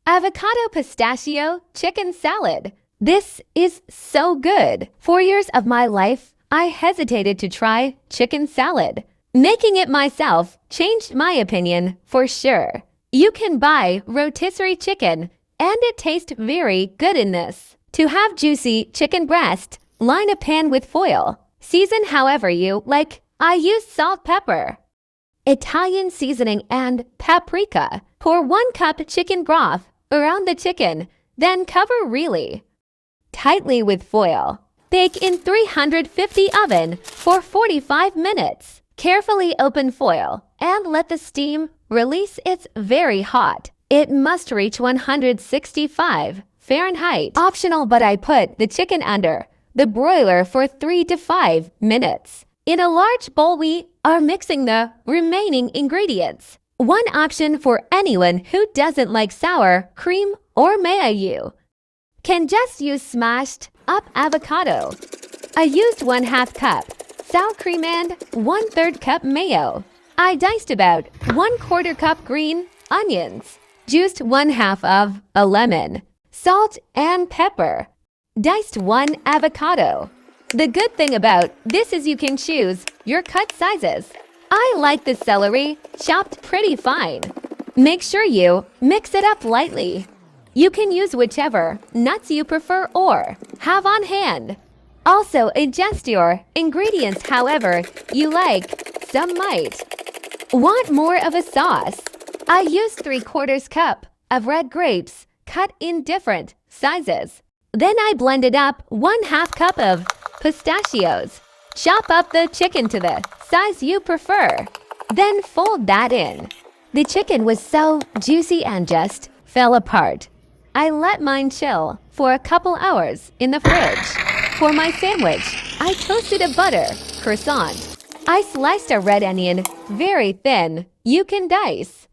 Avocado pistachio chicken salad. This is so good. 4 years of my life, I hesitated to try chicken salad. Making it myself changed my opinion for sure. You can buy rotisserie chicken, and it tastes very good in this. To have juicy chicken breast, line a pan with foil. Season however you like. I use salt, pepper, Italian seasoning, and paprika. Pour 1 cup chicken broth around the chicken, then cover really tightly with foil. Bake in 350 oven for 45 minutes. Carefully open foil and let the steam release. It's very hot. It must reach 165 Fahrenheit. Optional, but I put the chicken under the broiler for 3 to 5 minutes. In a large bowl, we are mixing the remaining ingredients. One option for anyone who doesn't like sour cream or mayo can just use smashed up avocado. I used 1/2 cup sour cream and 1/3 cup mayo. I diced about 1/4 cup green onions, juiced 1/2 of a lemon, salt and pepper, diced 1 avocado. The good thing about this is you can choose your cut sizes. I like the celery chopped pretty fine. Make sure you mix it up lightly. You can use whichever nuts you prefer or have on hand. Also, adjust your ingredients however you like. Some might want more of a sauce. I used 3/4 cup of red grapes cut in different sizes. Then I blended up 1/2 cup of pistachios. Chop up the chicken to the size you prefer. Then fold that in. The chicken was so juicy and just fell apart. I let mine chill for a couple hours in the fridge. For my sandwich, I toasted a butter croissant. I sliced a red onion very thin. You can dice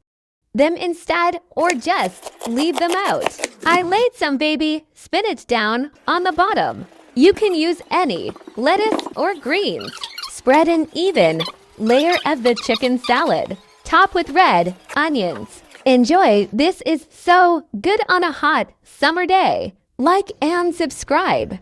them instead or just leave them out. I laid some baby spinach down on the bottom. You can use any lettuce or greens. Spread an even layer of the chicken salad. Top with red onions. Enjoy. This is so good on a hot summer day. Like and subscribe.